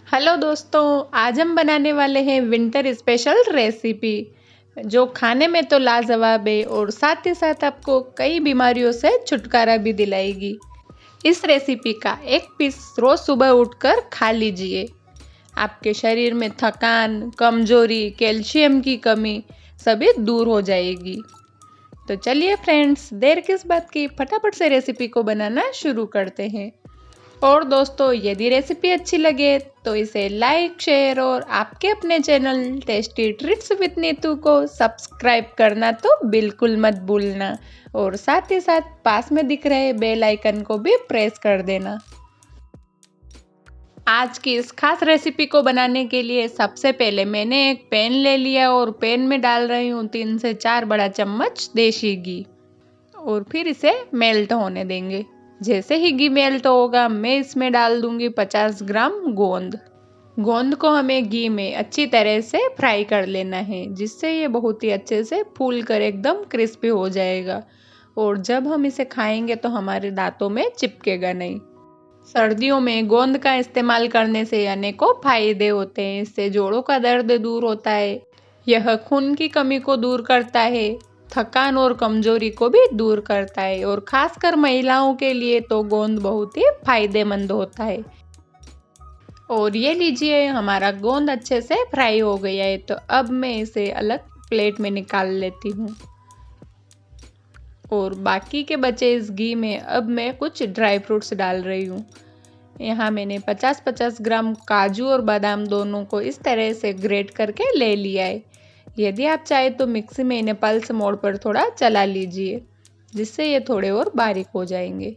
Hello दोस्तों, आज हम बनाने वाले हैं विंटर स्पेशल रेसिपी जो खाने में तो लाजवाब है और साथ ही साथ आपको कई बीमारियों से छुटकारा भी दिलाएगी। इस रेसिपी का एक पीस रोज सुबह उठकर खा लीजिए। आपके शरीर में थकान, कमजोरी, कैल्शियम की कमी सभी दूर हो जाएगी। तो चलिए फ्रेंड्स, देर किस बात की, फटाफट से रेसिपी को बनाना शुरू करते हैं। और दोस्तों, यदि रेसिपी अच्छी लगे तो इसे लाइक, शेयर और आपके अपने channel tasty tricks with Neetu को सब्सक्राइब करना तो बिल्कुल मत भूलना और साथ ही साथ पास में दिख रहे बेल आइकन को भी प्रेस कर देना। आज की इस खास रेसिपी को बनाने के लिए सबसे पहले मैंने एक पैन ले लिया और पैन में डाल रही हूँ 3 से 4 बड़ा चम्मच देशी घी और फिर इसे मेल्ट होने देंगे। जैसे ही घी मेल्ट होगा मैं इसमें डाल दूंगी 50 ग्राम गोंद। गोंद को हमें घी में अच्छी तरह से फ्राई कर लेना है, जिससे ये बहुत ही अच्छे से फूल कर एकदम क्रिस्पी हो जाएगा और जब हम इसे खाएंगे तो हमारे दांतों में चिपकेगा नहीं। सर्दियों में गोंद का इस्तेमाल करने से अनेकों फायदे होते हैं। इससे जोड़ों का दर्द दूर होता है, यह खून की कमी को दूर करता है, थकान और कमजोरी को भी दूर करता है और खासकर महिलाओं के लिए तो गोंद बहुत ही फायदेमंद होता है। और ये लीजिए, हमारा गोंद अच्छे से फ्राई हो गया है, तो अब मैं इसे अलग प्लेट में निकाल लेती हूँ। और बाकी के बचे इस घी में अब मैं कुछ ड्राई फ्रूट्स डाल रही हूँ। यहाँ मैंने 50-50 ग्राम काजू और बादाम दोनों को इस तरह से ग्रेट करके ले लिया है। यदि आप चाहे तो मिक्सी में इन्हें पल्स मोड पर थोड़ा चला लीजिए, जिससे ये थोड़े और बारीक हो जाएंगे।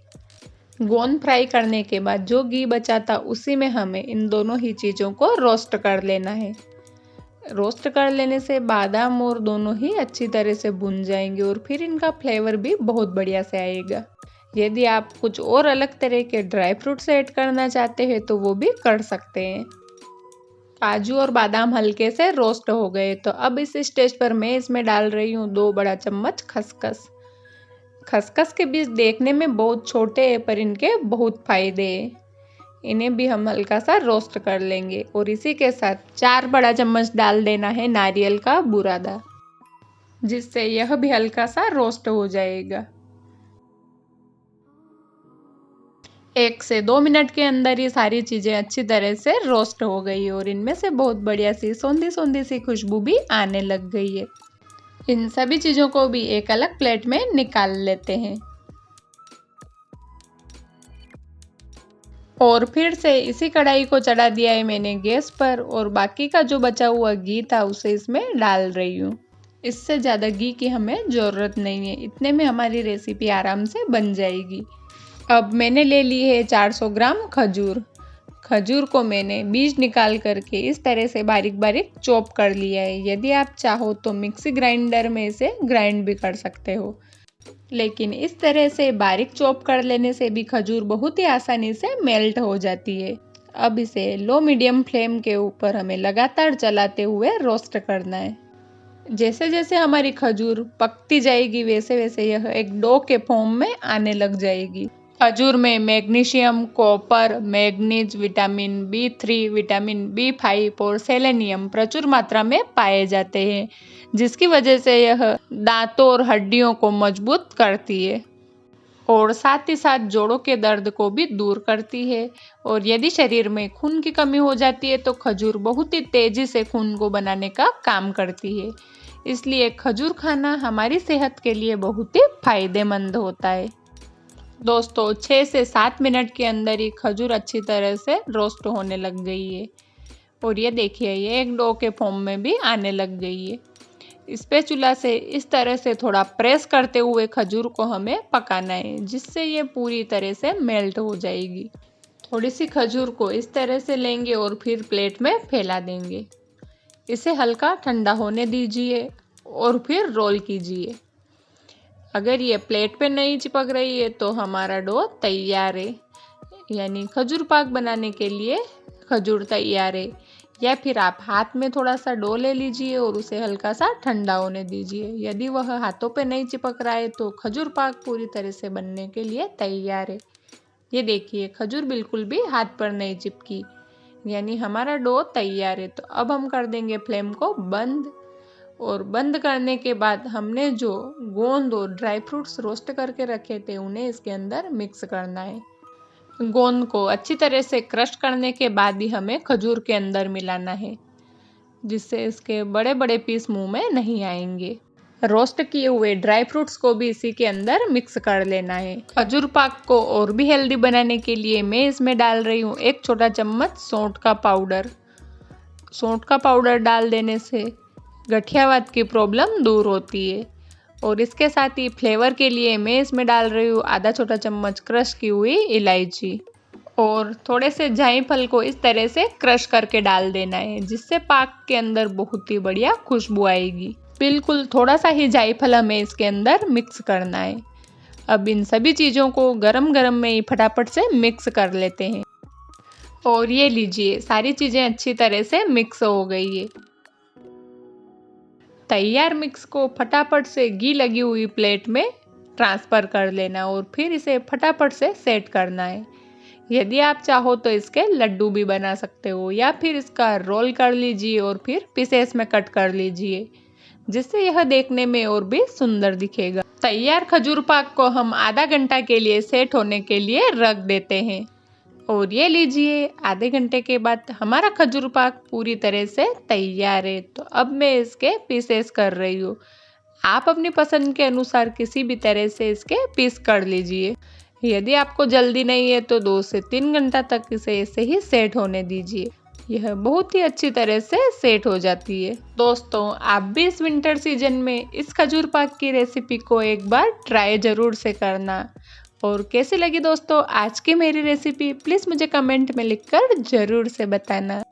गोंद फ्राई करने के बाद जो घी बचा था उसी में हमें इन दोनों ही चीज़ों को रोस्ट कर लेना है। रोस्ट कर लेने से बादाम और दोनों ही अच्छी तरह से भुन जाएंगे और फिर इनका फ्लेवर भी बहुत बढ़िया से आएगा। यदि आप कुछ और अलग तरह के ड्राई फ्रूट्स ऐड करना चाहते हैं तो वो भी कर सकते हैं। काजू और बादाम हल्के से रोस्ट हो गए, तो अब इस स्टेज पर मैं इसमें डाल रही हूँ 2 बड़ा चम्मच खसखस। खसखस के बीज देखने में बहुत छोटे हैं पर इनके बहुत फायदे हैं। इन्हें भी हम हल्का सा रोस्ट कर लेंगे और इसी के साथ 4 बड़ा चम्मच डाल देना है नारियल का बुरादा, जिससे यह भी हल्का सा रोस्ट हो जाएगा। 1 से 2 मिनट के अंदर ये सारी चीज़ें अच्छी तरह से रोस्ट हो गई और इनमें से बहुत बढ़िया सी सौंधी सौंधी सी खुशबू भी आने लग गई है। इन सभी चीज़ों को भी एक अलग प्लेट में निकाल लेते हैं। और फिर से इसी कढ़ाई को चढ़ा दिया है मैंने गैस पर और बाकी का जो बचा हुआ घी था उसे इसमें डाल रही हूँ। इससे ज़्यादा घी की हमें ज़रूरत नहीं है, इतने में हमारी रेसिपी आराम से बन जाएगी। अब मैंने ले ली है 400 ग्राम खजूर। खजूर को मैंने बीज निकाल करके इस तरह से बारीक बारीक चॉप कर लिया है। यदि आप चाहो तो मिक्सी ग्राइंडर में इसे ग्राइंड भी कर सकते हो, लेकिन इस तरह से बारीक चॉप कर लेने से भी खजूर बहुत ही आसानी से मेल्ट हो जाती है। अब इसे लो मीडियम फ्लेम के ऊपर हमें लगातार चलाते हुए रोस्ट करना है। जैसे जैसे हमारी खजूर पकती जाएगी वैसे वैसे यह एक डो के फॉर्म में आने लग जाएगी। खजूर में magnesium, copper, manganese, vitamin B3, vitamin B5 और सेलेनियम प्रचुर मात्रा में पाए जाते हैं, जिसकी वजह से यह दांतों और हड्डियों को मजबूत करती है और साथ ही साथ जोड़ों के दर्द को भी दूर करती है। और यदि शरीर में खून की कमी हो जाती है तो खजूर बहुत ही तेजी से खून को बनाने का काम करती है। इसलिए खजूर खाना हमारी सेहत के लिए बहुत ही फायदेमंद होता है। दोस्तों, 6 से 7 मिनट के अंदर ही खजूर अच्छी तरह से रोस्ट होने लग गई है और ये देखिए, ये एक डो के फॉर्म में भी आने लग गई है। स्पैचुला से इस तरह से थोड़ा प्रेस करते हुए खजूर को हमें पकाना है, जिससे ये पूरी तरह से मेल्ट हो जाएगी। थोड़ी सी खजूर को इस तरह से लेंगे और फिर प्लेट में फैला देंगे। इसे हल्का ठंडा होने दीजिए और फिर रोल कीजिए। अगर ये प्लेट पे नहीं चिपक रही है तो हमारा डो तैयार है, यानी खजूर पाक बनाने के लिए खजूर तैयार है। या फिर आप हाथ में थोड़ा सा डो ले लीजिए और उसे हल्का सा ठंडा होने दीजिए। यदि वह हाथों पे नहीं चिपक रहा है तो खजूर पाक पूरी तरह से बनने के लिए तैयार है। ये देखिए, खजूर बिल्कुल भी हाथ पर नहीं चिपकी। यानी हमारा डो तैयार है। तो अब हम कर देंगे फ्लेम को बंद, और बंद करने के बाद हमने जो गोंद और ड्राई फ्रूट्स रोस्ट करके रखे थे उन्हें इसके अंदर मिक्स करना है। गोंद को अच्छी तरह से क्रश करने के बाद ही हमें खजूर के अंदर मिलाना है, जिससे इसके बड़े बड़े पीस मुंह में नहीं आएंगे। रोस्ट किए हुए ड्राई फ्रूट्स को भी इसी के अंदर मिक्स कर लेना है। खजूर पाक को और भी हेल्दी बनाने के लिए मैं इसमें डाल रही हूँ 1 छोटा चम्मच सौंठ का पाउडर। सौंठ का पाउडर डाल देने से गठियावात की प्रॉब्लम दूर होती है। और इसके साथ ही फ्लेवर के लिए मैं इसमें डाल रही हूँ आधा छोटा चम्मच क्रश की हुई इलायची, और थोड़े से जायफल को इस तरह से क्रश करके डाल देना है, जिससे पाक के अंदर बहुत ही बढ़िया खुशबू आएगी। बिल्कुल थोड़ा सा ही जायफल हमें इसके अंदर मिक्स करना है। अब इन सभी चीज़ों को गरम गरम में ही फटाफट से मिक्स कर लेते हैं। और ये लीजिए, सारी चीज़ें अच्छी तरह से मिक्स हो गई है। तैयार मिक्स को फटाफट से घी लगी हुई प्लेट में ट्रांसफ़र कर लेना और फिर इसे फटाफट से सेट करना है। यदि आप चाहो तो इसके लड्डू भी बना सकते हो, या फिर इसका रोल कर लीजिए और फिर पीसेस में कट कर लीजिए, जिससे यह देखने में और भी सुंदर दिखेगा। तैयार खजूर पाक को हम आधा घंटा के लिए सेट होने के लिए रख देते हैं। और ये लीजिए, आधे घंटे के बाद हमारा खजूर पाक पूरी तरह से तैयार है। तो अब मैं इसके पीसेस कर रही हूँ। आप अपनी पसंद के अनुसार किसी भी तरह से इसके पीस कर लीजिए। यदि आपको जल्दी नहीं है तो 2 से 3 घंटा तक इसे ऐसे ही सेट होने दीजिए। यह बहुत ही अच्छी तरह से सेट हो जाती है। दोस्तों, आप भी इस विंटर सीजन में इस खजूर पाक की रेसिपी को एक बार ट्राई ज़रूर से करना। और कैसी लगी दोस्तों आज की मेरी रेसिपी, प्लीज़ मुझे कमेंट में लिखकर ज़रूर से बताना।